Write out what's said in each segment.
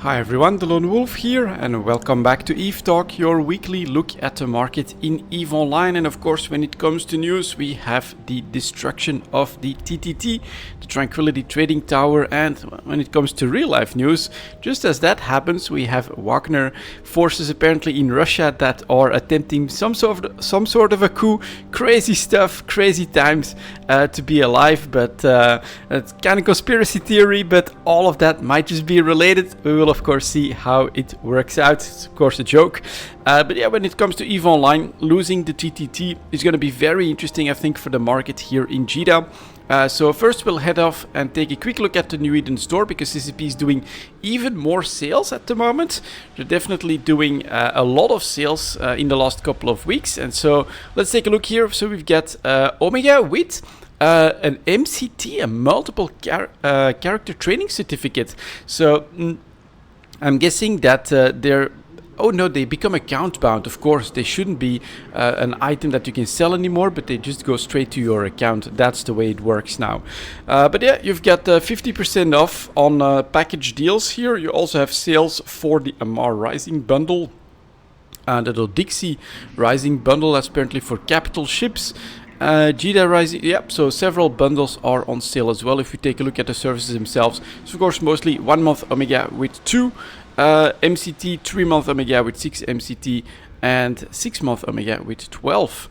Hi everyone, delonewolf here, and welcome back to EVE Talk, your weekly look at the market in EVE Online. And of course, when it comes to news, we have the destruction of the TTT, the Tranquility Trading Tower, and when it comes to real life news, just as that happens, we have Wagner forces apparently in Russia that are attempting some sort of a coup. Crazy stuff, crazy times to be alive, but it's kind of conspiracy theory, but all of that might just be related. We will of course see how it works out. It's of course a joke, but yeah, when it comes to EVE Online, losing the TTT is going to be very interesting, I think, for the market here in Jeddah. So first we'll head off and take a quick look at the New Eden store, because CCP is doing even more sales at the moment. They're definitely doing a lot of sales in the last couple of weeks, and so let's take a look here. So we've got Omega with an MCT, a multiple character training certificate. So I'm guessing that they're... Oh no, they become account bound. Of course, they shouldn't be an item that you can sell anymore, but they just go straight to your account. That's the way it works now. But yeah, you've got 50% off on package deals here. You also have sales for the Amar Rising bundle and the Dixie Rising bundle. That's apparently for capital ships. Jeddah Rising, yep, so several bundles are on sale as well if you take a look at the services themselves. So of course mostly 1 month Omega with 2 MCT, 3 month Omega with 6 MCT, and 6 month Omega with 12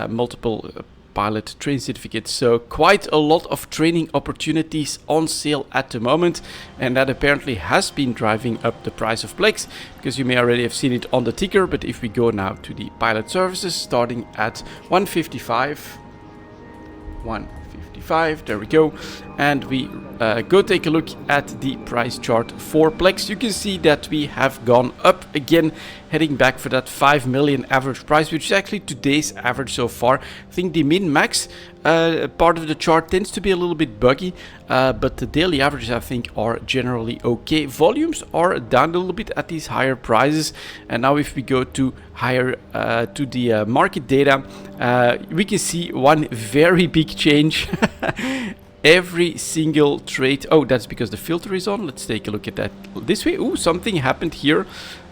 multiple pilot train certificates. So quite a lot of training opportunities on sale at the moment, and that apparently has been driving up the price of plex, because you may already have seen it on the ticker. But if we go now to the pilot services, starting at 155, there we go, and we go take a look at the price chart for plex. You can see that we have gone up again, heading back for that 5 million average price, which is actually today's average so far. I think the min-max part of the chart tends to be a little bit buggy, but the daily averages I think are generally okay. Volumes are down a little bit at these higher prices, and now if we go to higher to the market data, we can see one very big change. Every single trade... Oh, that's because the filter is on. Let's take a look at that this way. Ooh, something happened here.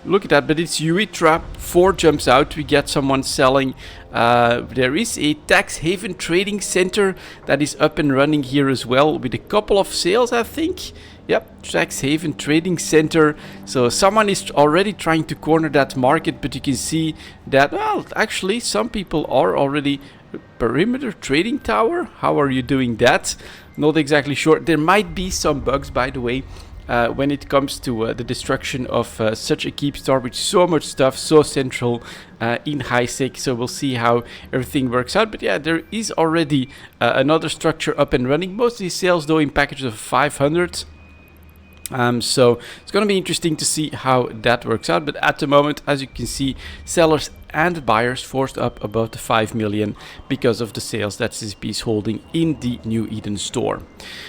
Look at that, but it's UE Trap 4 jumps out. We get someone selling. There is a tax haven trading center that is up and running here as well, with a couple of sales, I think. Yep, tax haven trading center. So someone is already trying to corner that market, but you can see that, well, actually some people are already... Perimeter trading tower, how are you doing that? Not exactly sure. There might be some bugs, by the way, when it comes to the destruction of such a keep star with so much stuff, so central in high sec. So we'll see how everything works out. But yeah, there is already another structure up and running. Mostly sales though in packages of 500. So it's going to be interesting to see how that works out. But at the moment, as you can see, sellers and buyers forced up above the 5 million because of the sales that CCP is holding in the New Eden store.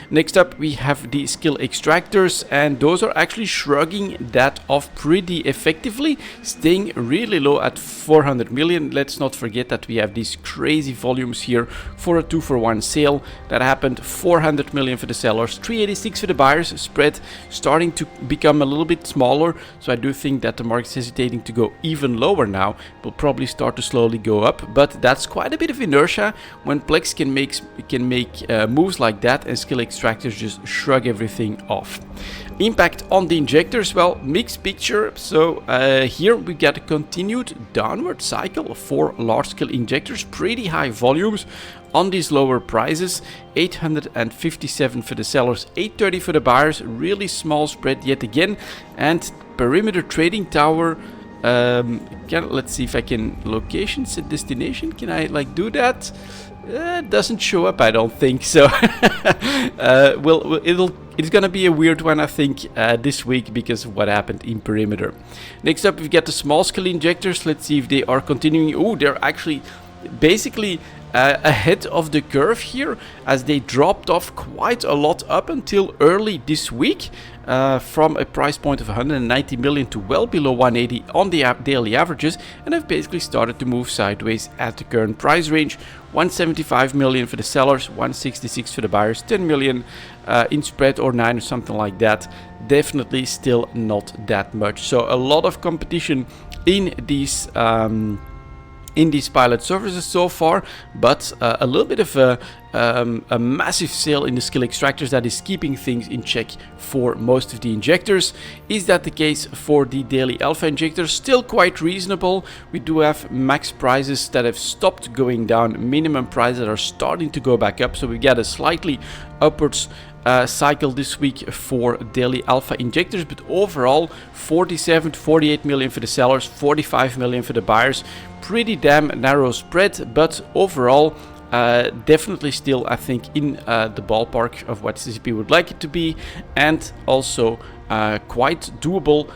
Next up, we have the skill extractors, and those are actually shrugging that off pretty effectively, staying really low at 400 million. Let's not forget that we have these crazy volumes here for a 2-for-1 sale that happened. 400 million for the sellers, 386 for the buyers. Spread starting to become a little bit smaller, so I do think that the market's hesitating to go even lower now. Will probably start to slowly go up, but that's quite a bit of inertia when plex can make moves like that, and skill extractors just shrug everything off. Impact on the injectors, well, mixed picture. So here we get a continued downward cycle for large scale injectors, pretty high volumes on these lower prices. 857 for the sellers, 830 for the buyers. Really small spread yet again. And perimeter trading tower, let's see if I can location set destination. Can I like do that? It doesn't show up, I don't think so. It's gonna be a weird one, I think, this week because of what happened in perimeter. Next up, we've got the small scale injectors. Let's see if they are continuing. Oh, they're actually basically ahead of the curve here, as they dropped off quite a lot up until early this week, from a price point of 190 million to well below 180 on the daily averages, and have basically started to move sideways at the current price range. 175 million for the sellers, 166 for the buyers, 10 million in spread or 9 or something like that. definitely still not that much. So a lot of competition in these pilot services so far, but a little bit of a massive sale in the skill extractors that is keeping things in check for most of the injectors. Is that the case for the daily alpha injectors? Still quite reasonable. We do have max prices that have stopped going down, minimum prices that are starting to go back up, so we get a slightly upwards cycle this week for daily alpha injectors, but overall 47 to 48 million for the sellers, 45 million for the buyers. Pretty damn narrow spread, but overall definitely still, I think, in the ballpark of what CCP would like it to be, and also quite doable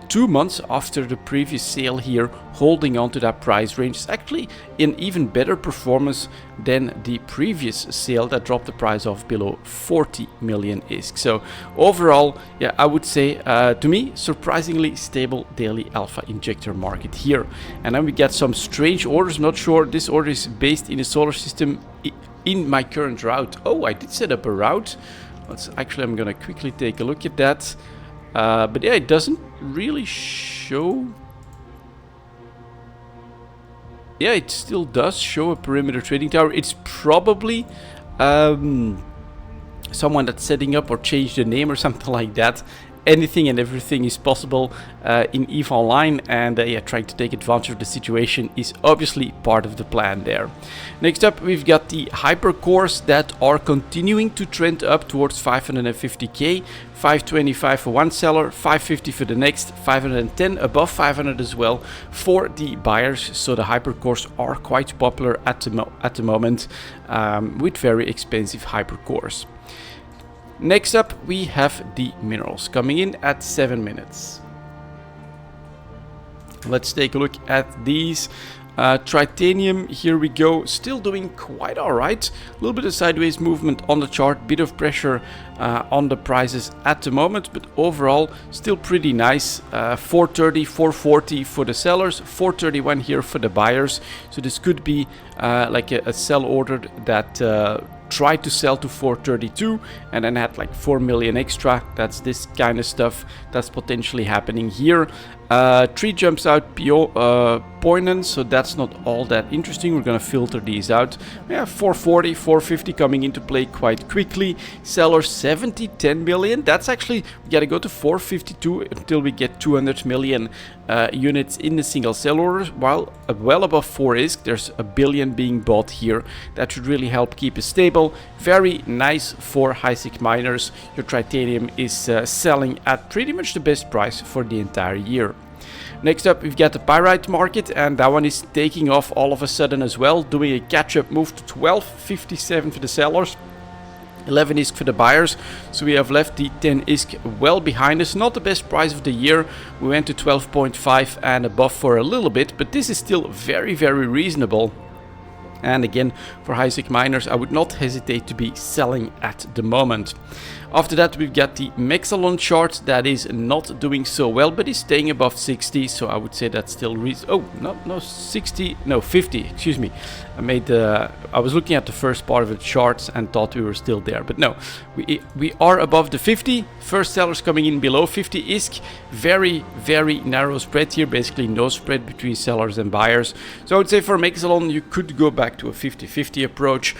2 months after the previous sale here, holding on to that price range. It's actually an even better performance than the previous sale that dropped the price off below 40 million ISK. So overall, yeah, I would say to me, surprisingly stable daily alpha injector market here. And then we get some strange orders. Not sure this order is based in a solar system in my current route. Oh, I did set up a route. I'm gonna quickly take a look at that. But yeah, it doesn't really show. Yeah, it still does show a perimeter trading tower. It's probably someone that's setting up or changed the name or something like that. Anything and everything is possible in EVE Online, and yeah, trying to take advantage of the situation is obviously part of the plan there. Next up, we've got the hypercores that are continuing to trend up towards 550k, 525 for one seller, 550 for the next, 510 above 500 as well for the buyers. So the hypercores are quite popular at the moment, with very expensive hypercores. Next up, we have the minerals coming in at 7 minutes. Let's take a look at these. Tritanium, here we go, still doing quite alright. A little bit of sideways movement on the chart, bit of pressure on the prices at the moment, but overall still pretty nice. 430, 440 for the sellers, 431 here for the buyers. So this could be like a sell order that tried to sell to 432 and then had like 4 million extra. That's this kind of stuff that's potentially happening here. 3 jumps out Poinan, so that's not all that interesting. We're gonna filter these out. Yeah, 440, 450 coming into play quite quickly. Sellers 70, 10 million. That's actually, we gotta go to 452 until we get 200 million units in the single sell orders, while well above 4 ISK, there's a billion being bought here. That should really help keep it stable. Very nice for high-sec miners. Your titanium is selling at pretty much the best price for the entire year. Next up, we've got the pyrite market, and that one is taking off all of a sudden as well, doing a catch-up move to 12.57 for the sellers, 11 ISK for the buyers. So we have left the 10 ISK well behind us. Not the best price of the year. We went to 12.5 and above for a little bit, but this is still very, very reasonable. And again, for high-sec miners, I would not hesitate to be selling at the moment. After that, we've got the Mexalon chart that is not doing so well, but is staying above 60. So I would say that's still no 60, no 50. Excuse me. I was looking at the first part of the charts and thought we were still there, but no, we are above the 50. First sellers coming in below 50 ISK. Very, very narrow spread here. Basically, no spread between sellers and buyers. So I would say for Mexalon, you could go back to a 50-50 approach.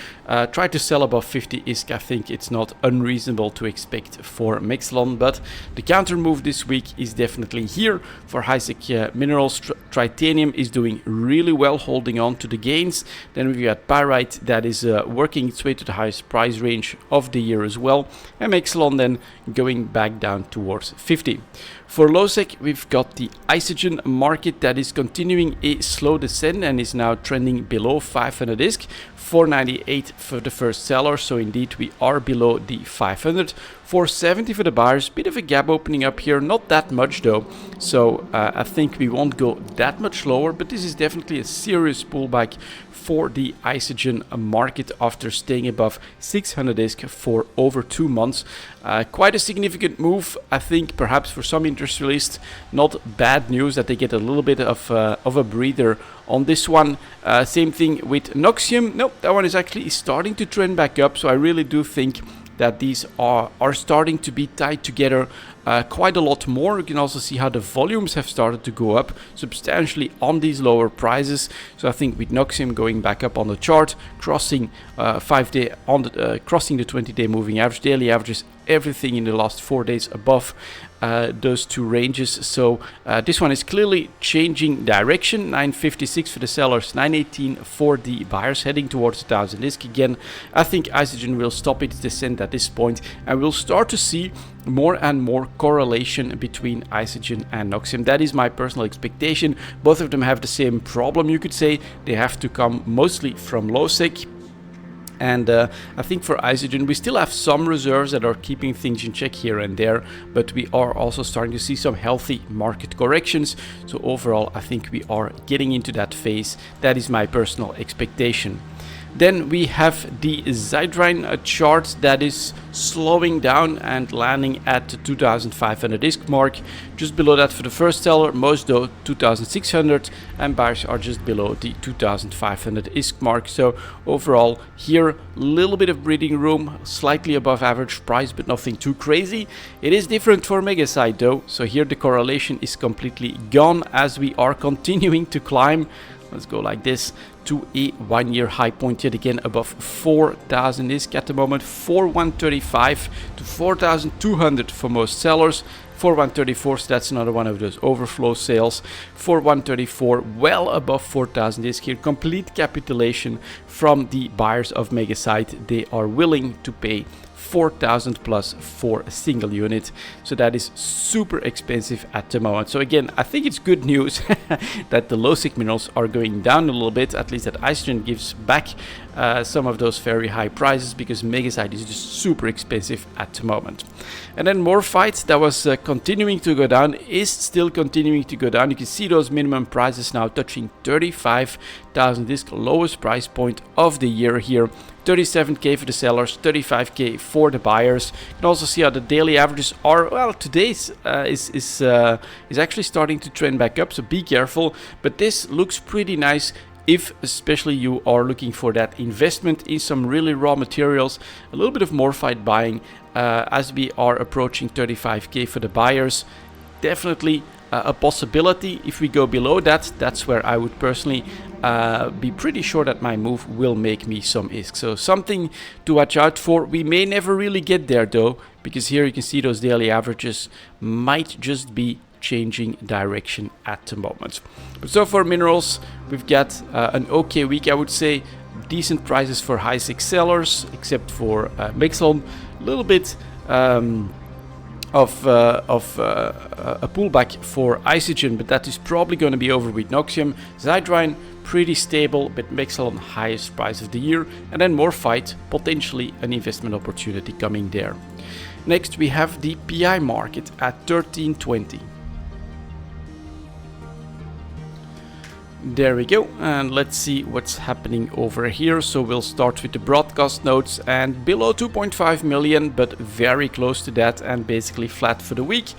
Try to sell above 50 ISK. I think it's not unreasonable to expect for Mexalon, but the counter move this week is definitely here for high-sec minerals. Tritanium is doing really well, holding on to the gains. Then we've got pyrite that is working its way to the highest price range of the year as well, and Mexalon then going back down towards 50. For low-sec, we've got the isogen market that is continuing a slow descent and is now trending below 500 ISK. 498 for the first seller, so indeed we are below the 500. 470 for the buyers, bit of a gap opening up here, not that much though, so I think we won't go that much lower, but this is definitely a serious pullback for the isogen market after staying above 600 ISK for over 2 months. Quite a significant move, I think, perhaps for some industrialists. Not bad news that they get a little bit of a breather on this one. Same thing with Noxium. Nope, that one is actually starting to trend back up, so I really do think that these are starting to be tied together quite a lot more. You can also see how the volumes have started to go up substantially on these lower prices. So I think with Noxium going back up on the chart, crossing 5-day on the crossing the 20-day moving average, daily averages, everything in the last 4 days above those two ranges. So this one is clearly changing direction. 956 for the sellers, 918 for the buyers, heading towards 1000 ISK again. I think Isogen will stop its descent at this point, and we'll start to see more and more correlation between Isogen and Noxium. That is my personal expectation. Both of them have the same problem, you could say. They have to come mostly from LOSEC. And I think for Isogen, we still have some reserves that are keeping things in check here and there, but we are also starting to see some healthy market corrections. So overall, I think we are getting into that phase. That is my personal expectation. Then we have the Zydrain chart that is slowing down and landing at the 2500 ISK mark. Just below that for the first seller, most though 2600, and buyers are just below the 2500 ISK mark. So overall here, a little bit of breathing room, slightly above average price, but nothing too crazy. It is different for Megasite though, so here the correlation is completely gone as we are continuing to climb. Let's go like this to a 1-year high point yet again above 4000 ISK at the moment. 4135 to 4200 for most sellers. 4134, so that's another one of those overflow sales. 4134, well above 4000 ISK here. Complete capitulation from the buyers of Megasite. They are willing to pay 4000 plus for a single unit, so that is super expensive at the moment. So again, I think it's good news that the LOSEC minerals are going down a little bit, at least that Isogen gives back some of those very high prices, because Megasite is just super expensive at the moment. And then Morphite, that was continuing to go down, is still continuing to go down. You can see those minimum prices now touching 35,000 ISK, lowest price point of the year here. 37k for the sellers, 35k for the buyers. You can also see how the daily averages are, well, today's is actually starting to trend back up, so be careful. But this looks pretty nice if especially you are looking for that investment in some really raw materials. A little bit of Morphite buying as we are approaching 35k for the buyers. Definitely a possibility. If we go below that, that's where I would personally be pretty sure that my move will make me some ISK. So something to watch out for. We may never really get there though, because here you can see those daily averages might just be changing direction at the moment. But so for minerals, we've got an okay week, I would say. Decent prices for high 6 sellers, except for Mexelon. A little bit of a pullback for Isogen, but that is probably going to be over with Noxium. Zydrain, pretty stable, but Mexelon, highest price of the year. And then Morphite, potentially an investment opportunity coming there. Next we have the PI market at 1320. There we go, and let's see what's happening over here. So we'll start with the broadcast nodes, and below 2.5 million, but very close to that, and basically flat for the week.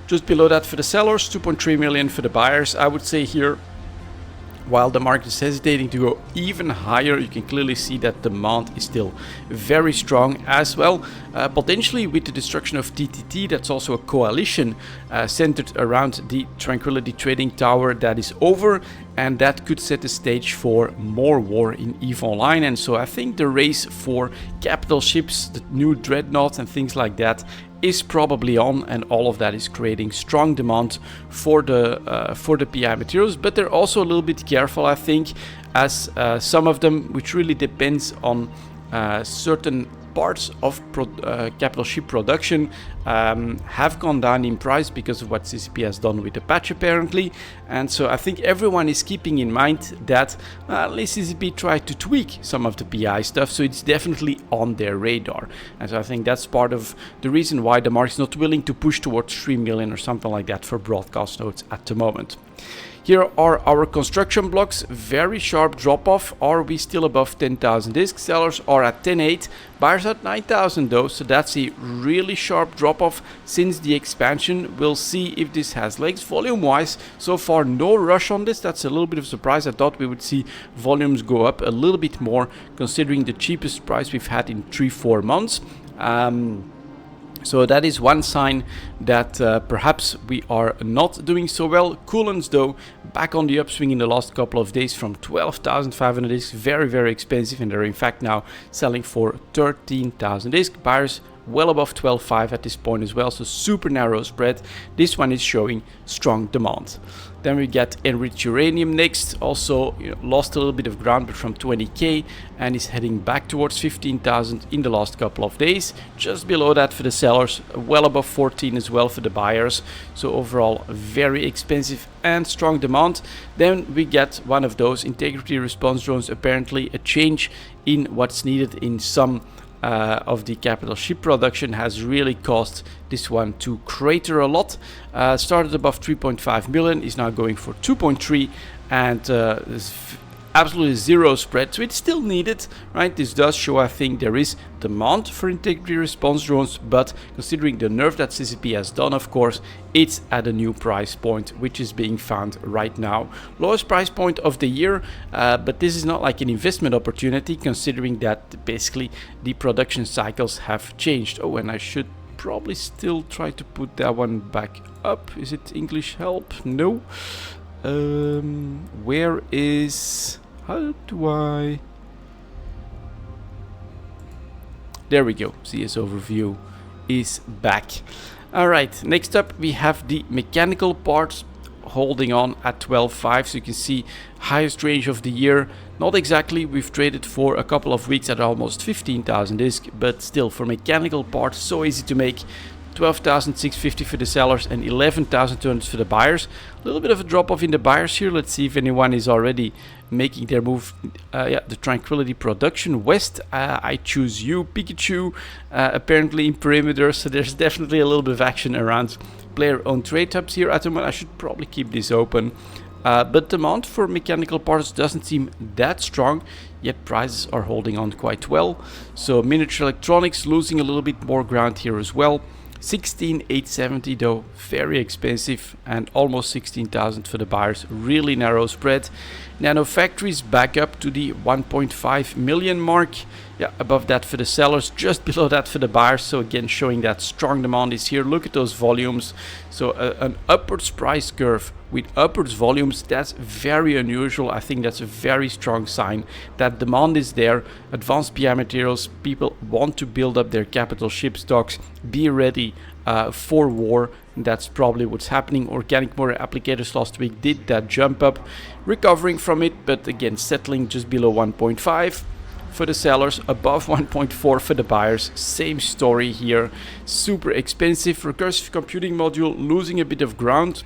Just below that for the sellers, 2.3 million for the buyers. I would say here, while the market is hesitating to go even higher, you can clearly see that demand is still very strong as well. Potentially with the destruction of TTT, that's also a coalition centered around the Tranquility Trading Tower that is over, and that could set the stage for more war in EVE Online. And so I think the race for capital ships, the new dreadnoughts and things like that is probably on, and all of that is creating strong demand for the PI materials. But they're also a little bit careful, I think, as some of them, which really depends on certain parts of capital ship production, have gone down in price because of what CCP has done with the patch apparently. And so I think everyone is keeping in mind that at least CCP tried to tweak some of the PI stuff, so it's definitely on their radar. And so I think that's part of the reason why the market is not willing to push towards 3 million or something like that for broadcast nodes at the moment. Here are our construction blocks. Very sharp drop off. Are we still above 10,000 ISK? Sellers are at 10.8, buyers at 9,000 though, so that's a really sharp drop off since the expansion. We'll see if this has legs. Volume wise, so far no rush on this. That's a little bit of a surprise. I thought we would see volumes go up a little bit more, considering the cheapest price we've had in 3-4 months. So that is one sign that perhaps we are not doing so well. Coolants though, back on the upswing in the last couple of days from 12,500 discs, very, very expensive, and they're in fact now selling for 13,000 discs. Buyers well above 12.5 at this point as well, so super narrow spread. This one is showing strong demand. Then we get enriched uranium next, also lost a little bit of ground, but from 20k, and is heading back towards 15,000 in the last couple of days. Just below that for the sellers, well above 14 as well for the buyers. So overall very expensive and strong demand. Then we get one of those integrity response drones, apparently a change in what's needed in some of the capital ship production has really caused this one to crater a lot. Started above 3.5 million, is now going for 2.3, and there's absolutely zero spread, so it's still needed, right? This does show, I think, there is demand for integrity response drones, but considering the nerf that CCP has done, of course, it's at a new price point, which is being found right now. Lowest price point of the year, but this is not like an investment opportunity, considering that basically the production cycles have changed. Oh, and I should probably still try to put that one back up. Is it English help? No. Where is... How do I... There we go. CS overview is back. Alright, next up we have the mechanical parts holding on at 12.5. So you can see highest range of the year. Not exactly, we've traded for a couple of weeks at almost 15,000 disc, but still for mechanical parts so easy to make. 12,650 for the sellers and 11,200 for the buyers. A little bit of a drop off in the buyers here. Let's see if anyone is already making their move. Yeah, the Tranquility Production West. I choose you, Pikachu, apparently in perimeter. So there's definitely a little bit of action around player-owned trade hubs here at the moment. I should probably keep this open. But demand for mechanical parts doesn't seem that strong, yet prices are holding on quite well. So miniature electronics losing a little bit more ground here as well. 16,870 though, very expensive, and almost 16,000 for the buyers, really narrow spread. Nano factories back up to the 1.5 million mark. Yeah, above that for the sellers, just below that for the buyers. So again, showing that strong demand is here. Look at those volumes. So an upwards price curve with upwards volumes, that's very unusual. I think that's a very strong sign that demand is there. Advanced PI materials, people want to build up their capital ship stocks, be ready for war. That's probably what's happening. Organic motor applicators last week did that jump up, recovering from it, but again settling just below 1.5 for the sellers, above 1.4 for the buyers. Same story here, super expensive. Recursive computing module losing a bit of ground.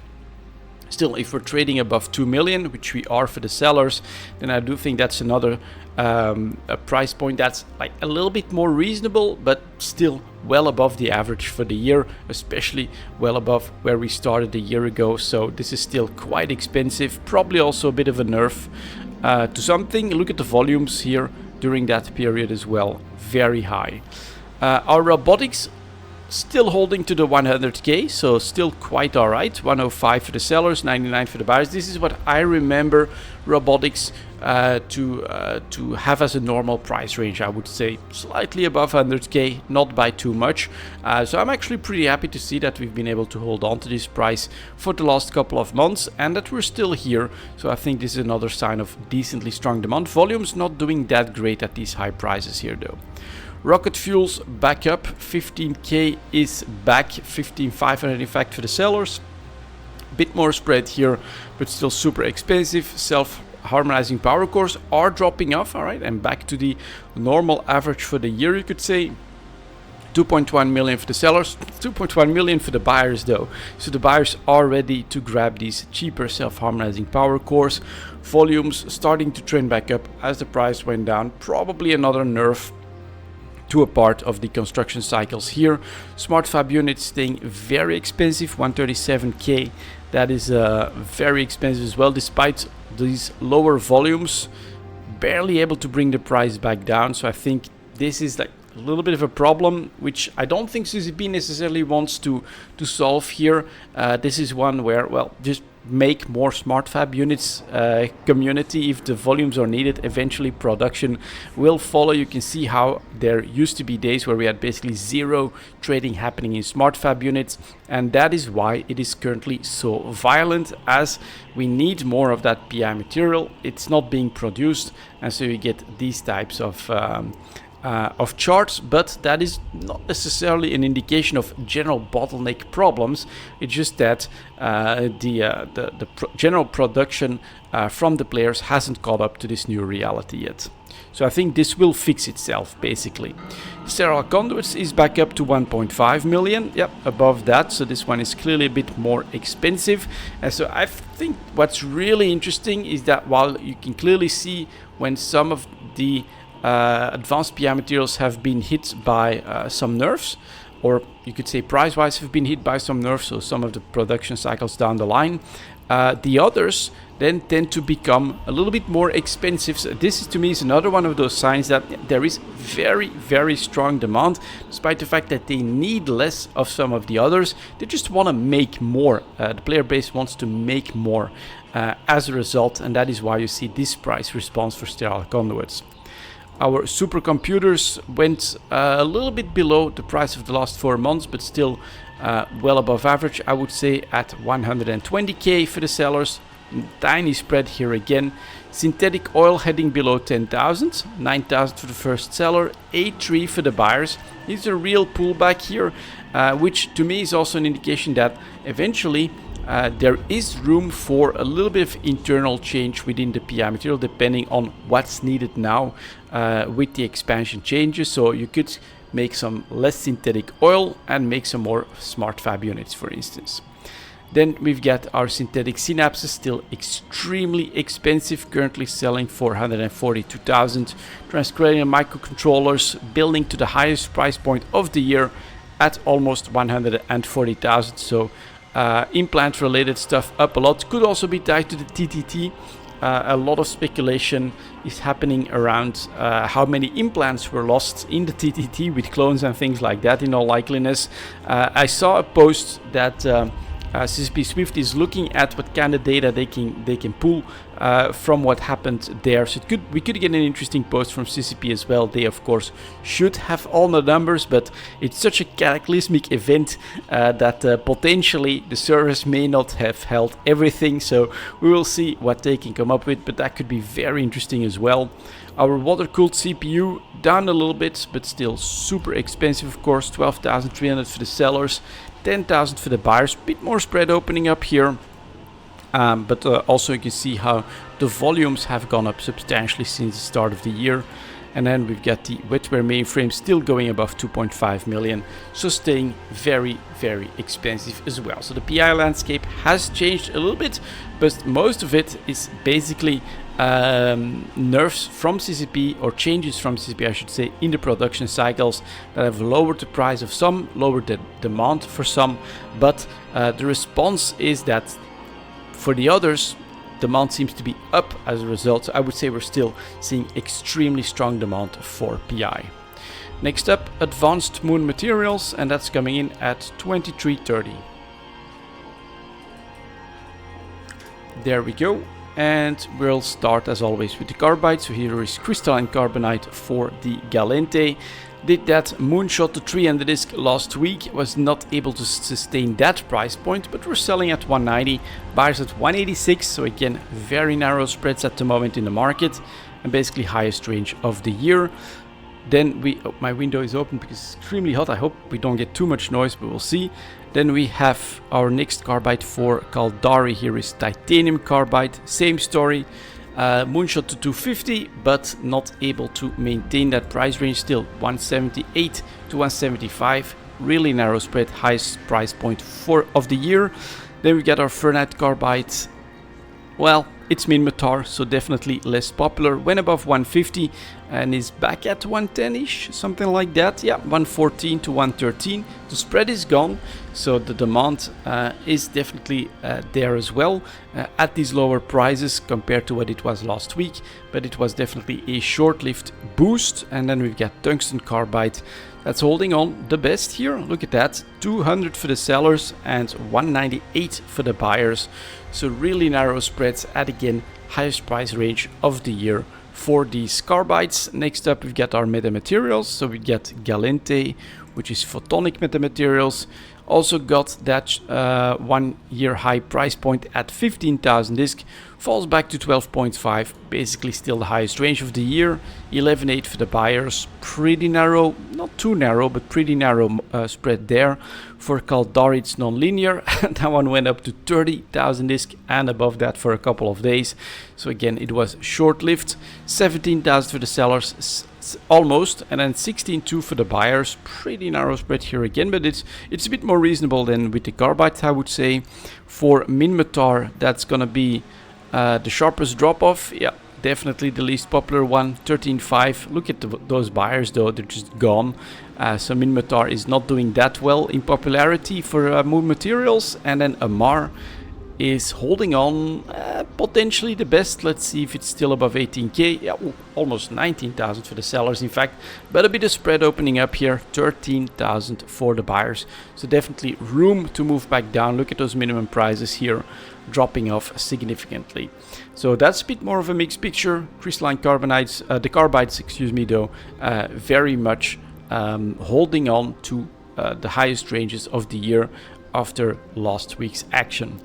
Still, if we're trading above 2 million, which we are for the sellers, then I do think that's another a price point that's like a little bit more reasonable, but still well above the average for the year, especially well above where we started a year ago. So this is still quite expensive, probably also a bit of a nerf to something. Look at the volumes here during that period as well, very high. Our robotics still holding to the 100k, so still quite alright. 105 for the sellers, 99 for the buyers. This is what I remember robotics to have as a normal price range. I would say slightly above 100k, not by too much. So I'm actually pretty happy to see that we've been able to hold on to this price for the last couple of months and that we're still here. So I think this is another sign of decently strong demand. Volumes not doing that great at these high prices here though. Rocket fuels back up, 15k is back, 15,500 in fact for the sellers. Bit more spread here, but still super expensive. Self-harmonizing power cores are dropping off, alright, and back to the normal average for the year, you could say. 2.1 million for the sellers, 2.1 million for the buyers though. So the buyers are ready to grab these cheaper self-harmonizing power cores. Volumes starting to trend back up as the price went down. Probably another nerf to a part of the construction cycles here. Smart fab units staying very expensive, 137k. That is very expensive as well, despite these lower volumes, barely able to bring the price back down. So I think this is like a little bit of a problem, which I don't think CCP necessarily wants to solve here. This is one where, well, just make more smart fab units community. If the volumes are needed, eventually production will follow. You can see how there used to be days where we had basically zero trading happening in smart fab units, and that is why it is currently so violent, as we need more of that PI material. It's not being produced, and so you get these types of charts, but that is not necessarily an indication of general bottleneck problems. It's just that the general production from the players hasn't caught up to this new reality yet. So I think this will fix itself, basically. Sterile conduits is back up to 1.5 million. Yep, above that. So this one is clearly a bit more expensive. And so I think what's really interesting is that while you can clearly see when some of the advanced PI materials have been hit by some nerfs, or you could say price-wise have been hit by some nerfs, so some of the production cycles down the line, the others then tend to become a little bit more expensive. So this is, to me, is another one of those signs that there is very, very strong demand, despite the fact that they need less of some of the others. They just want to make more. The player base wants to make more as a result, and that is why you see this price response for sterile conduits. Our supercomputers went a little bit below the price of the last 4 months, but still well above average, I would say, at 120k for the sellers. Tiny spread here again. Synthetic oil heading below 10,000, 9,000 for the first seller, 8.3 for the buyers. It's a real pullback here, which to me is also an indication that eventually there is room for a little bit of internal change within the PI material, depending on what's needed now with the expansion changes. So you could make some less synthetic oil and make some more smart fab units, for instance. Then we've got our synthetic synapses, still extremely expensive, currently selling for 142,000. Transcranial microcontrollers building to the highest price point of the year at almost 140,000. So implant related stuff up a lot. Could also be tied to the TTT. A lot of speculation is happening around how many implants were lost in the TTT with clones and things like that, in all likeliness. I saw a post that CCP Swift is looking at what kind of data they can pull from what happened there. So we could get an interesting post from CCP as well. They of course should have all the numbers, but it's such a cataclysmic event that potentially the servers may not have held everything. So we will see what they can come up with, but that could be very interesting as well. Our water-cooled CPU down a little bit, but still super expensive, of course. 12,300 for the sellers, 10,000 for the buyers. Bit more spread opening up here, but also you can see how the volumes have gone up substantially since the start of the year. And then we've got the wetware mainframe still going above 2.5 million, so staying very, very expensive as well. So the PI landscape has changed a little bit, but most of it is basically nerfs from CCP, or changes from CCP I should say, in the production cycles that have lowered the price of some, lowered the demand for some, but the response is that for the others demand seems to be up as a result. So I would say we're still seeing extremely strong demand for PI. Next up, advanced moon materials, and that's coming in at 2330. There we go. And we'll start as always with the carbide. So here is crystalline carbonite for the Galente. Did that moonshot to 300 disc last week, was not able to sustain that price point, but we're selling at 190, buyers at 186. So again, very narrow spreads at the moment in the market, and basically highest range of the year. Then my window is open because it's extremely hot. I hope we don't get too much noise, but we'll see. Then we have our next carbide for Caldari. Here is titanium carbide, same story. Moonshot to 250, but not able to maintain that price range. Still 178 to 175, really narrow spread, highest price point of the year. Then we got our Fernite carbide. Well, it's Minmatar, so definitely less popular. Went above 150 and is back at 110-ish, something like that. Yeah, 114 to 113. The spread is gone, so the demand is definitely there as well at these lower prices compared to what it was last week. But it was definitely a short-lived boost. And then we've got tungsten carbide that's holding on the best here. Look at that, 200 for the sellers and 198 for the buyers. So really narrow spreads at, again, highest price range of the year for these carbides. Next up, we've got our metamaterials. So we get Galente, which is photonic metamaterials. Also got that 1 year high price point at 15,000 disc. Falls back to 12.5, basically still the highest range of the year. 11.8 for the buyers, pretty narrow, not too narrow, but pretty narrow spread there. For Caldari, it's non-linear. That one went up to 30,000 disc and above that for a couple of days. So again, it was short-lived. 17,000 for the sellers, almost, and then 16.2 for the buyers. Pretty narrow spread here again, but it's a bit more reasonable than with the carbides, I would say. For Minmatar, that's gonna be the sharpest drop-off. Yeah, definitely the least popular one, 13.5. Look at those buyers though, they're just gone. So Minmatar is not doing that well in popularity for moon materials. And then Amar is holding on, potentially the best. Let's see if it's still above 18k. Yeah, almost 19,000 for the sellers, in fact, but a bit of spread opening up here, 13,000 for the buyers. So definitely room to move back down. Look at those minimum prices here dropping off significantly. So that's a bit more of a mixed picture. Crystalline carbonides, the carbides, excuse me, though, very much holding on to the highest ranges of the year after last week's action.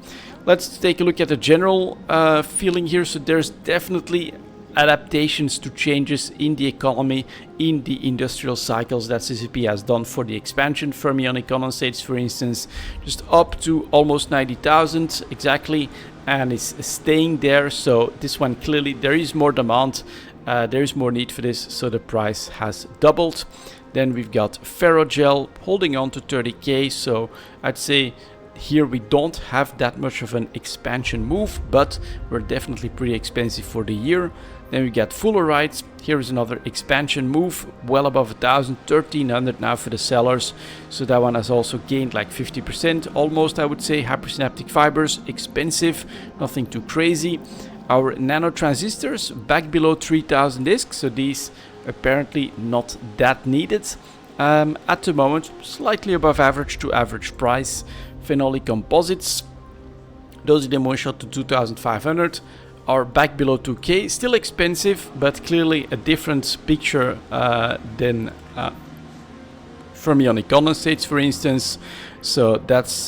Let's take a look at the general feeling here. So there's definitely adaptations to changes in the economy, in the industrial cycles that CCP has done for the expansion. Fermionic condensates, for instance, just up to almost 90,000 exactly, and it's staying there. So this one, clearly there is more demand, there is more need for this, so the price has doubled. Then we've got Ferrogel holding on to 30k, so I'd say here we don't have that much of an expansion move, but we're definitely pretty expensive for the year. Then we got Fullerite. Here is another expansion move, well above 1,000, 1,300 now for the sellers. So that one has also gained like 50%, almost, I would say. Hypersynaptic fibers, expensive, nothing too crazy. Our nanotransistors back below 3,000 discs, so these apparently not that needed at the moment. Slightly above average to average price. Phenolic composites, those in the moon shot to 2,500, are back below 2k, still expensive, but clearly a different picture than fermionic condensates, for instance. So that's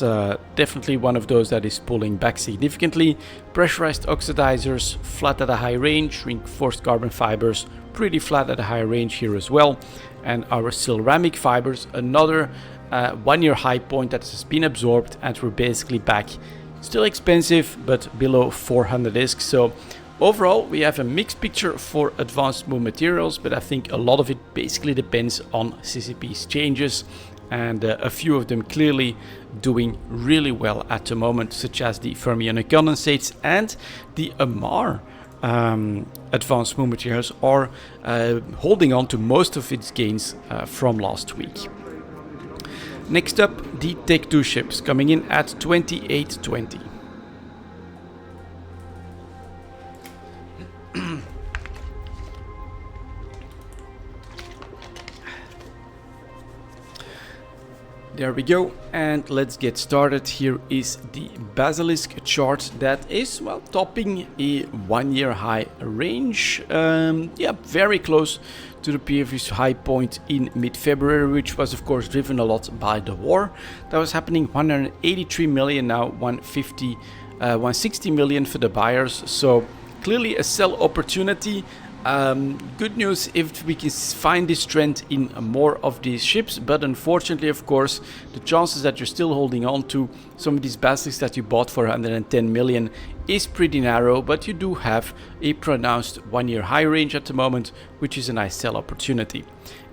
definitely one of those that is pulling back significantly. Pressurized oxidizers, flat at a high range. Reinforced carbon fibers, pretty flat at a high range here as well. And our ceramic fibers, another 1 year high point that has been absorbed, and we're basically back. Still expensive, but below 400 discs. So overall, we have a mixed picture for advanced moon materials, but I think a lot of it basically depends on CCP's changes, and a few of them clearly doing really well at the moment, such as the fermionic condensates and the Amar. Advanced moon materials are holding on to most of its gains from last week. Next up, the Tech 2 ships coming in at 28.20. There we go, and let's get started. Here is the Basilisk chart that is, well, topping a 1 year high range. Yeah, very close to the previous high point in mid-February, which was of course driven a lot by the war that was happening. 183 million now, 160 million for the buyers. So clearly a sell opportunity. Good news if we can find this trend in more of these ships, but unfortunately, of course, the chances that you're still holding on to some of these basics that you bought for 110 million is pretty narrow, but you do have a pronounced 1-year high range at the moment, which is a nice sell opportunity.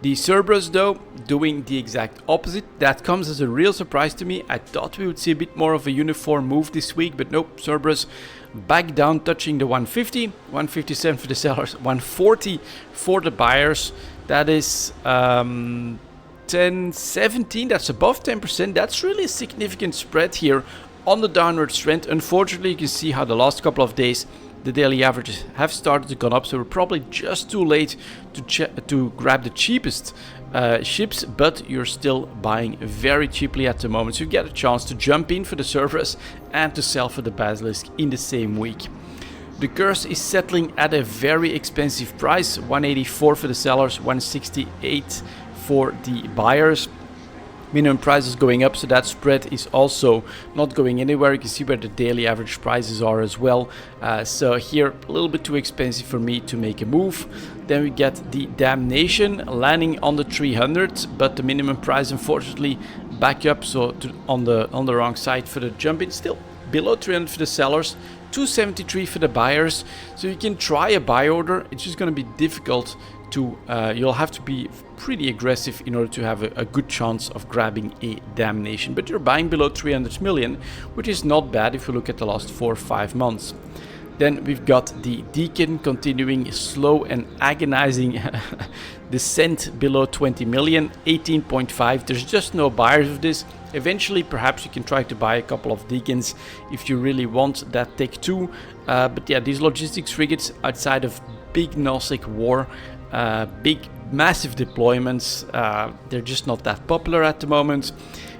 The Cerberus though, doing the exact opposite. That comes as a real surprise to me. I thought we would see a bit more of a uniform move this week, but nope, Cerberus back down, touching the 150, 157 for the sellers, 140 for the buyers. That is 10-17, that's above 10%. That's really a significant spread here on the downward trend. Unfortunately, you can see how the last couple of days the daily averages have started to go up, so we're probably just too late to grab the cheapest ships, but you're still buying very cheaply at the moment, so you get a chance to jump in for the Cerberus and to sell for the Basilisk in the same week. The Curse is settling at a very expensive price, 184 for the sellers, 168 for the buyers. Minimum price is going up, so that spread is also not going anywhere. You can see where the daily average prices are as well. So here a little bit too expensive for me to make a move. Then we get the Damnation landing on the 300, but the minimum price unfortunately back up, so on the wrong side for the jump in. Still below 300 for the sellers, 273 for the buyers. So you can try a buy order. It's just going to be difficult to you'll have to be pretty aggressive in order to have a good chance of grabbing a Damnation, but you're buying below 300 million, which is not bad if you look at the last 4 or 5 months. Then we've got the Deacon continuing slow and agonizing descent below 20 million, 18.5. There's just no buyers of this. Eventually perhaps you can try to buy a couple of Deacons if you really want that Tech 2, but yeah, these logistics frigates outside of big Nosec war, big massive deployments, they're just not that popular at the moment.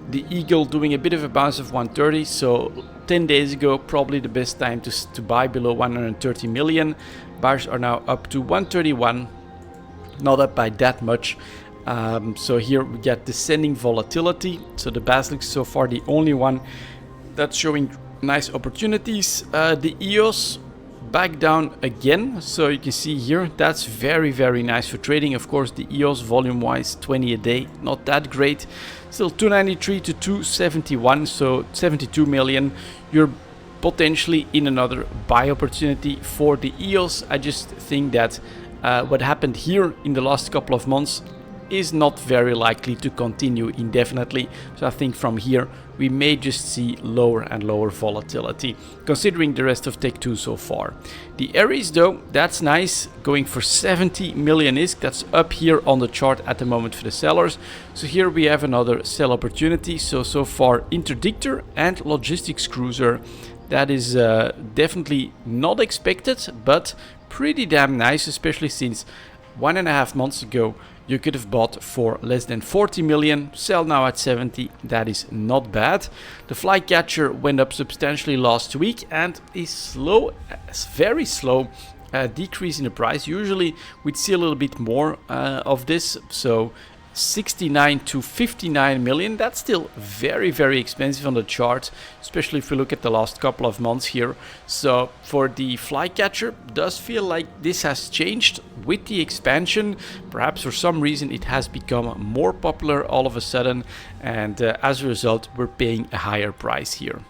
The Eagle doing a bit of a bounce of 130, so 10 days ago probably the best time to buy below 130 million. Buyers are now up to 131, not up by that much. So here we get descending volatility, so the Basilisk so far the only one that's showing nice opportunities. The EOS back down again, so you can see here that's very nice for trading. Of course the EOS volume wise 20 a day, not that great, still 293 to 271, so 72 million. You're potentially in another buy opportunity for the EOS. I just think that what happened here in the last couple of months is not very likely to continue indefinitely, so I think from here we may just see lower and lower volatility considering the rest of Tech 2 so far. The Ares though, that's nice, going for 70 million ISK. That's up here on the chart at the moment for the sellers, so here we have another sell opportunity. So far Interdictor and Logistics Cruiser, that is definitely not expected, but pretty damn nice, especially since 1.5 months ago you could have bought for less than 40 million, sell now at 70, that is not bad. The Flycatcher went up substantially last week and is slow, very slow decrease in the price. Usually we'd see a little bit more of this, so 69 to 59 million, that's still very expensive on the chart, especially if we look at the last couple of months here. So for the Flycatcher, does feel like this has changed with the expansion. Perhaps for some reason it has become more popular all of a sudden, and as a result we're paying a higher price here.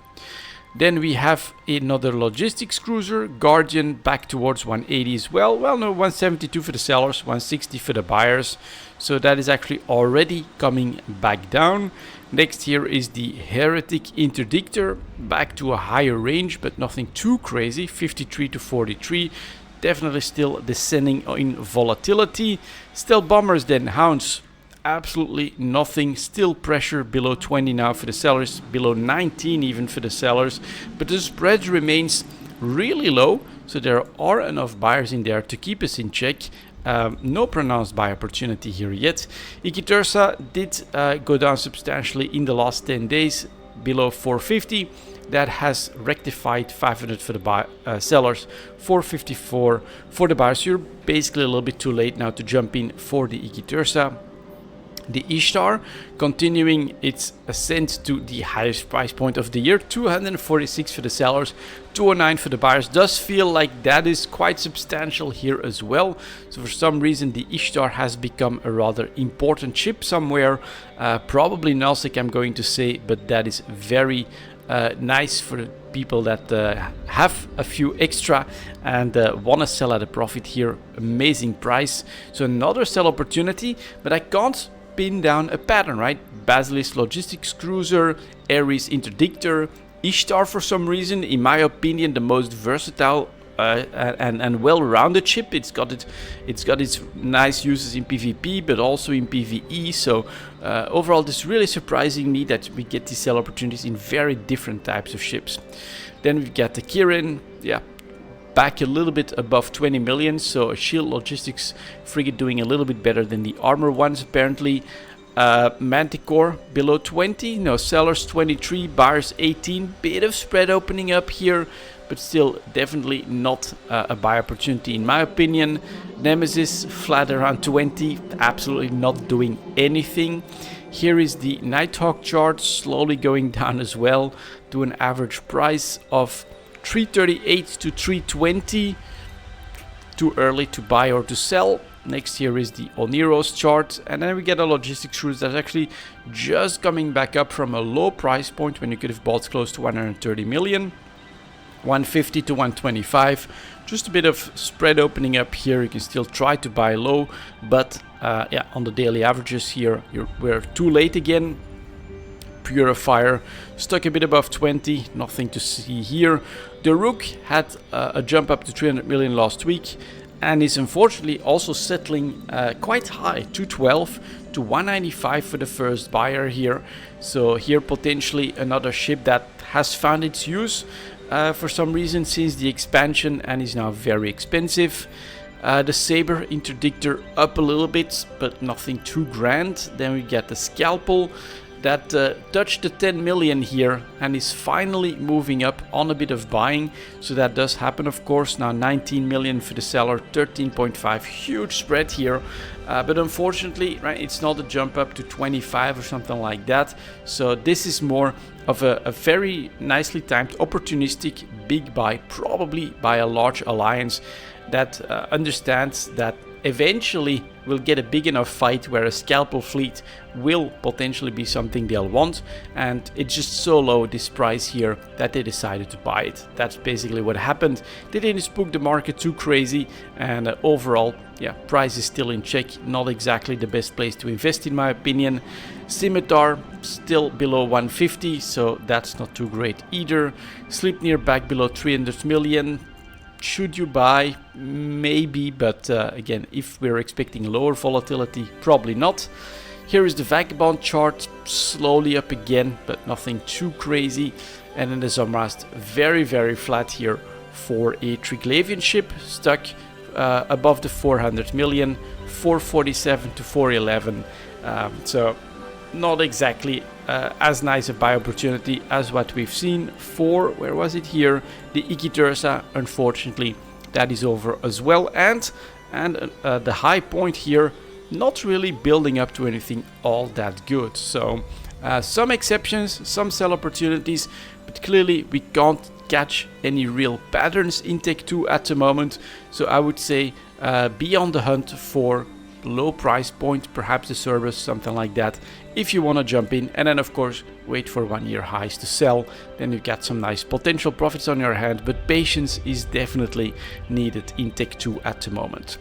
Then we have another Logistics Cruiser, Guardian, back towards 180 as well. Well, no, 172 for the sellers, 160 for the buyers. So that is actually already coming back down. Next here is the Heretic Interdictor, back to a higher range, but nothing too crazy, 53 to 43. Definitely still descending in volatility. Still bombers then, Hounds. Absolutely nothing, still pressure below 20 now for the sellers, below 19 even for the sellers, but the spread remains really low, so there are enough buyers in there to keep us in check. No pronounced buy opportunity here yet. Iquitursa did go down substantially in the last 10 days, below 450. That has rectified, 500 for the sellers, 454 for the buyers. You're basically a little bit too late now to jump in for the Iquitursa. The Ishtar continuing its ascent to the highest price point of the year, 246 for the sellers, 209 for the buyers. Does feel like that is quite substantial here as well. So for some reason the Ishtar has become a rather important ship somewhere, probably Nosec I'm going to say, but that is very nice for the people that have a few extra and want to sell at a profit here. Amazing price. So another sell opportunity, but I can't pin down a pattern, right? Basilisk Logistics Cruiser, Ares Interdictor, Ishtar for some reason, in my opinion, the most versatile and well-rounded ship. It's got its nice uses in PvP, but also in PvE. So overall, this is really surprising me that we get these sell opportunities in very different types of ships. Then we've got the Kirin, yeah, back a little bit above 20 million. So a Shield Logistics frigate doing a little bit better than the armor ones apparently. Manticore below 20, no, sellers 23, buyers 18, bit of spread opening up here, but still definitely not a buy opportunity in my opinion. Nemesis flat around 20, absolutely not doing anything. Here is the Nighthawk chart, slowly going down as well to an average price of 338 to 320. Too early to buy or to sell. Next here is the Onero's chart, and then we get a logistics cruise that's actually just coming back up from a low price point when you could have bought close to 130 million. 150 to 125, just a bit of spread opening up here. You can still try to buy low, but yeah, on the daily averages here, we're too late again. Purifier stuck a bit above 20, nothing to see here. The Rook had a jump up to 300 million last week, and is unfortunately also settling quite high, 212 to 195 for the first buyer here. So here potentially another ship that has found its use for some reason since the expansion and is now very expensive. The Saber Interdictor up a little bit, but nothing too grand. Then we get the Scalpel that touched the 10 million here and is finally moving up on a bit of buying. So that does happen, of course. Now 19 million for the seller, 13.5, huge spread here. But unfortunately, right, it's not a jump up to 25 or something like that. So this is more of a very nicely timed, opportunistic big buy, probably by a large alliance that understands that eventually we'll get a big enough fight where a Scalpel fleet will potentially be something they'll want, and it's just so low, this price here, that they decided to buy it. That's basically what happened. They didn't spook the market too crazy, and overall, yeah, price is still in check. Not exactly the best place to invest in my opinion. Scimitar still below 150, so that's not too great either. Sleipnir back below 300 million. Should you buy? Maybe, but again, if we're expecting lower volatility, probably not. Here is the Vagabond chart, slowly up again, but nothing too crazy. And then the Zamrast very, very flat here for a Triglavian ship, stuck above the 400 million, 447 to 411. So not exactly as nice a buy opportunity as what we've seen for, where was it here, the Ikitursa. Unfortunately, that is over as well, and the high point here, not really building up to anything all that good. So some exceptions, some sell opportunities, but clearly we can't catch any real patterns in Tech 2 at the moment. So I would say be on the hunt for low price point, perhaps the Cerberus, something like that, if you want to jump in, and then of course wait for 1 year highs to sell. Then you get some nice potential profits on your hand, but patience is definitely needed in Tech 2 at the moment.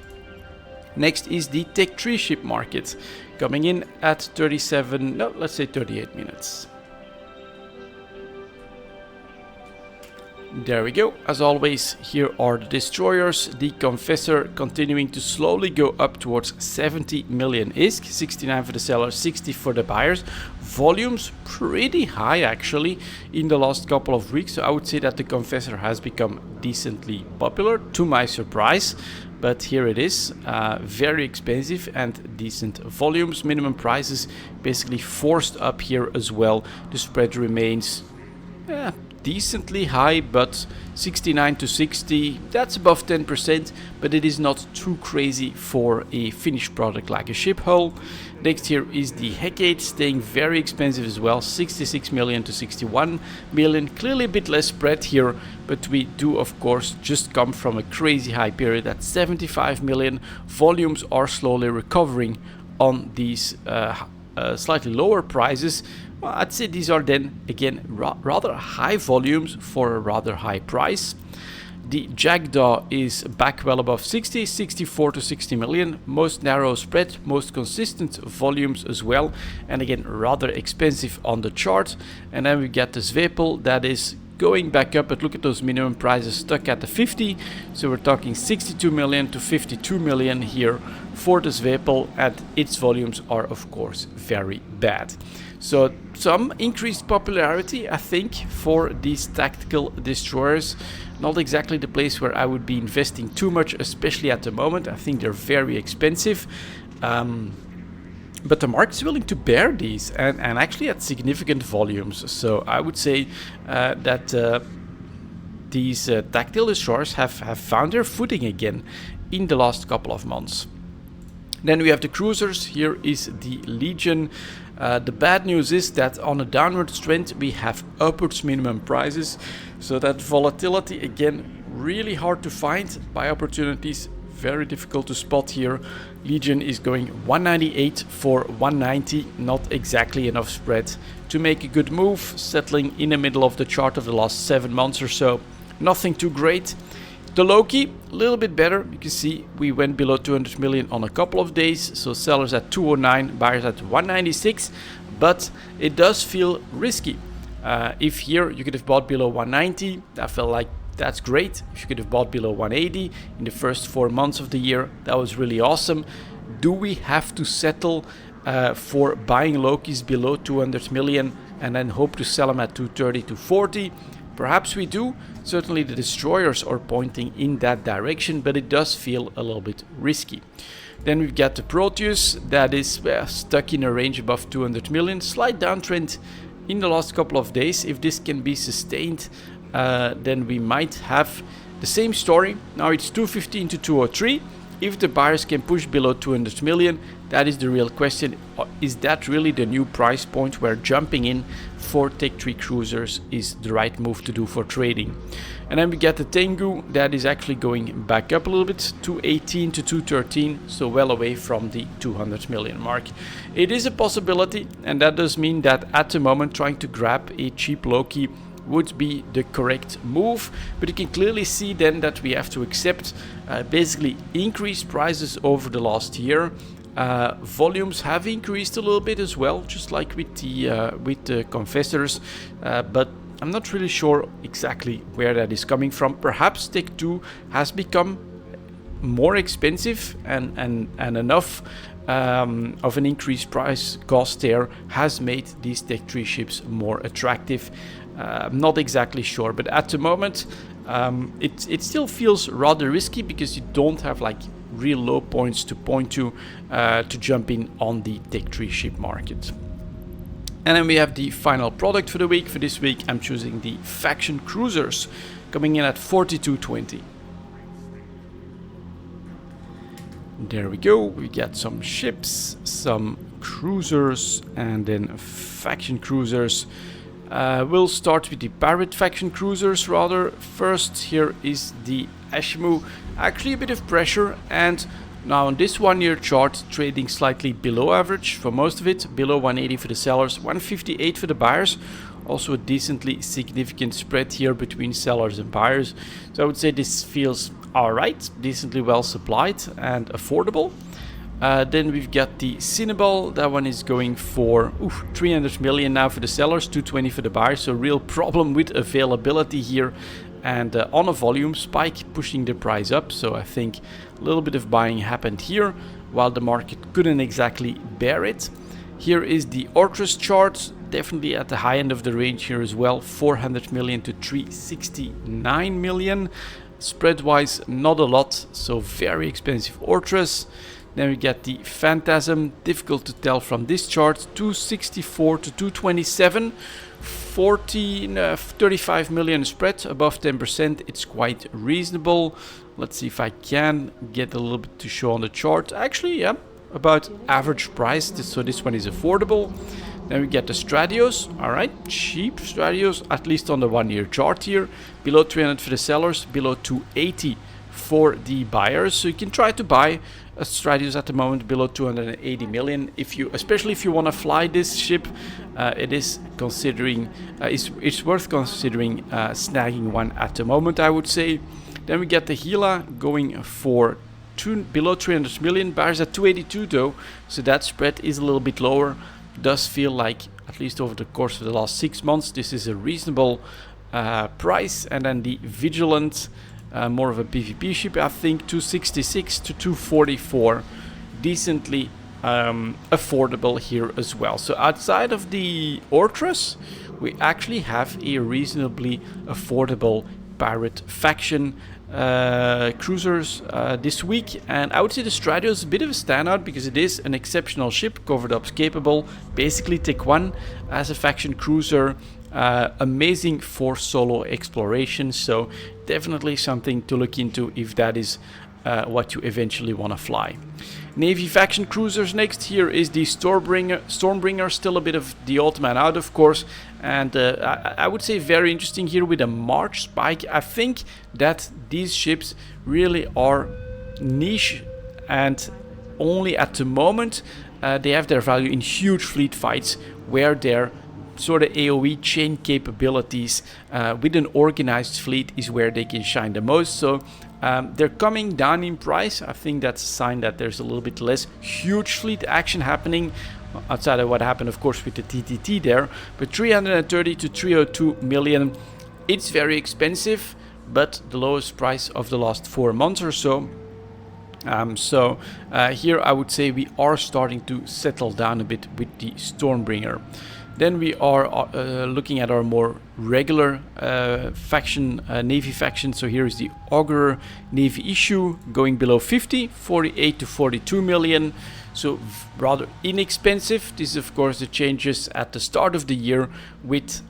Next is the Tech 3 ship market, coming in at 37, no, let's say 38 minutes. There we go. As always, here are the destroyers. The Confessor continuing to slowly go up towards 70 million ISK, 69 for the sellers, 60 for the buyers. Volumes pretty high actually in the last couple of weeks. So I would say that the Confessor has become decently popular, to my surprise. But here it is, very expensive and decent volumes. Minimum prices basically forced up here as well. The spread remains decently high, but 69 to 60, that's above 10%, but it is not too crazy for a finished product like a ship hull. Next here is the Hecate, staying very expensive as well, 66 million to 61 million, clearly a bit less spread here, but we do of course just come from a crazy high period at 75 million. Volumes are slowly recovering on these slightly lower prices. Well, I'd say these are then again rather high volumes for a rather high price. The Jackdaw is back well above 60, 64 to 60 million, most narrow spread, most consistent volumes as well, and again rather expensive on the chart. And then we get the Zwepel that is going back up, but look at those minimum prices stuck at the 50, so we're talking 62 million to 52 million here for the Zwepel, and its volumes are of course very bad. So some increased popularity, I think, for these tactical destroyers. Not exactly the place where I would be investing too much, especially at the moment. I think they're very expensive. But the market is willing to bear these, and actually at significant volumes. So I would say that these tactical destroyers have found their footing again in the last couple of months. Then we have the cruisers. Here is the Legion. The bad news is that on a downward trend we have upwards minimum prices, so that volatility again really hard to find. Buy opportunities very difficult to spot here. Legion is going 198 for 190, not exactly enough spread to make a good move, settling in the middle of the chart of the last 7 months or so. Nothing too great. The Loki, a little bit better. You can see we went below 200 million on a couple of days. So sellers at 209, buyers at 196. But it does feel risky. If here you could have bought below 190, I felt like that's great. If you could have bought below 180 in the first 4 months of the year, that was really awesome. Do we have to settle for buying Lokis below 200 million and then hope to sell them at 230 to 40? Perhaps we do. Certainly the destroyers are pointing in that direction, but it does feel a little bit risky. Then we've got the Proteus that is stuck in a range above 200 million. Slight downtrend in the last couple of days. If this can be sustained, then we might have the same story. Now it's 215 to 203. If the buyers can push below 200 million, that is the real question. Is that really the new price point where jumping in for Tech 3 cruisers is the right move to do for trading? And then we get the Tengu that is actually going back up a little bit, 218 to 213, so well away from the 200 million mark. It is a possibility, and that does mean that at the moment trying to grab a cheap Loki would be the correct move, but you can clearly see then that we have to accept basically increased prices over the last year. Volumes have increased a little bit as well, just like with the confessors, but I'm not really sure exactly where that is coming from. Perhaps Tech 2 has become more expensive, and enough of an increased price cost there has made these Tech 3 ships more attractive. I'm not exactly sure, but at the moment it still feels rather risky because you don't have like real low points to point to jump in on the Tech 3 ship market. And then we have the final product for the week. For this week I'm choosing the Faction Cruisers, coming in at 42.20. There we go, we get some ships, some cruisers, and then Faction Cruisers. We'll start with the Pirate Faction Cruisers rather. First, here is the Ashmu. Actually a bit of pressure, and now on this 1 year chart trading slightly below average for most of it, below 180 for the sellers, 158 for the buyers. Also a decently significant spread here between sellers and buyers. So I would say this feels alright, decently well supplied and affordable. Then we've got the Cinnabal. That one is going for 300 million now for the sellers, 220 for the buyers. So real problem with availability here, and on a volume spike pushing the price up. So I think a little bit of buying happened here while the market couldn't exactly bear it. Here is the Ortrus chart, definitely at the high end of the range here as well, 400 million to 369 million. Spread wise not a lot, so very expensive Ortrus. Then we get the Phantasm, difficult to tell from this chart, 264 to 227, 35 million spread, above 10%, it's quite reasonable. Let's see if I can get a little bit to show on the chart. Actually, yeah, about average price, so this one is affordable. Then we get the Stradios, alright, cheap Stradios, at least on the 1 year chart here, below 300 for the sellers, below 280 for the buyers. So you can try to buy a Stradius at the moment below 280 million. Especially if you want to fly this ship, it is considering it's worth considering snagging one at the moment, I would say. Then we get the Gila going for below 300 million. Buyers at 282 though, so that spread is a little bit lower. Does feel like, at least over the course of the last 6 months, this is a reasonable price. And then the Vigilant, more of a PvP ship, I think 266 to 244, decently affordable here as well. So outside of the Orthrus, we actually have a reasonably affordable pirate faction cruisers this week. And I would say the Stradius is a bit of a standout because it is an exceptional ship, covered up, capable, basically Tech 1 as a faction cruiser. Amazing for solo exploration, so definitely something to look into if that is what you eventually want to fly. Navy faction cruisers next. Here is the Stormbringer, still a bit of the old man out, of course, and I would say very interesting here with a March spike. I think that these ships really are niche, and only at the moment they have their value in huge fleet fights where their sort of AoE chain capabilities with an organized fleet is where they can shine the most. So they're coming down in price. I think that's a sign that there's a little bit less huge fleet action happening, outside of what happened of course with the TTT there. But 330 to 302 million, it's very expensive, but the lowest price of the last 4 months or so. Here I would say we are starting to settle down a bit with the Stormbringer. Then we are looking at our more regular faction, Navy faction. So here is the Augurer Navy issue going below 50, 48 to 42 million. So rather inexpensive. This is of course the changes at the start of the year with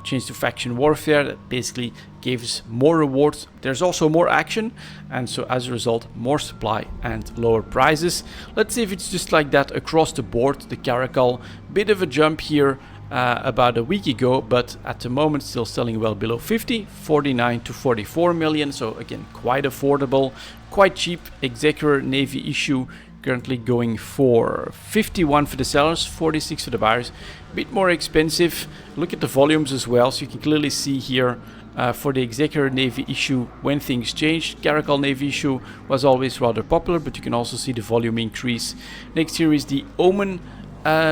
change to faction warfare that basically gives more rewards. There's also more action, and so as a result more supply and lower prices. Let's see if it's just like that across the board. The Caracal, bit of a jump here about a week ago, but at the moment still selling well below 50, 49 to 44 million. So again, quite affordable, quite cheap. Executor Navy issue currently going for 51 for the sellers, 46 for the buyers. A bit more expensive. Look at the volumes as well, so you can clearly see here for the Executor Navy issue when things changed. Caracal Navy issue was always rather popular, but you can also see the volume increase. Next here is the Omen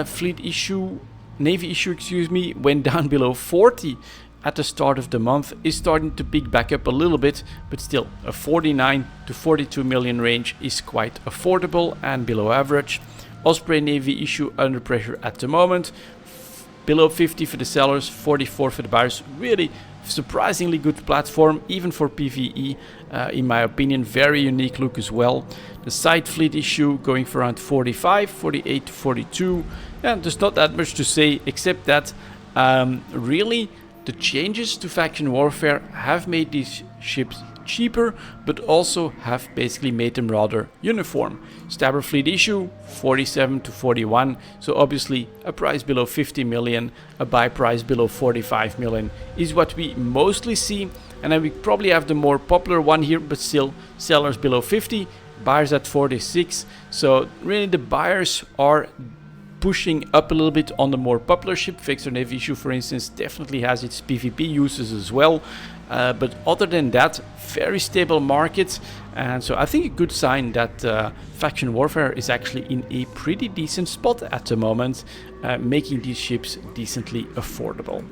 fleet issue, Navy issue, excuse me, went down below 40 at the start of the month, is starting to pick back up a little bit, but still a 49 to 42 million range is quite affordable and below average. Osprey Navy issue under pressure at the moment, below 50 for the sellers, 44 for the buyers. Really surprisingly good platform, even for PvE, in my opinion. Very unique look as well. The side fleet issue going for around 45, 48 to 42. And there's not that much to say except that really the changes to faction warfare have made these ships cheaper, but also have basically made them rather uniform. Stabber fleet issue 47 to 41, so obviously a price below 50 million, a buy price below 45 million is what we mostly see. And then we probably have the more popular one here, but still sellers below 50, buyers at 46. So really the buyers are pushing up a little bit on the more popular ship. Fixer Navy issue, for instance, definitely has its PvP uses as well. But other than that, very stable market. And so I think a good sign that faction warfare is actually in a pretty decent spot at the moment, making these ships decently affordable.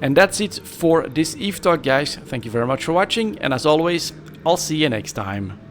And that's it for this Eve Talk, guys. Thank you very much for watching. And as always, I'll see you next time.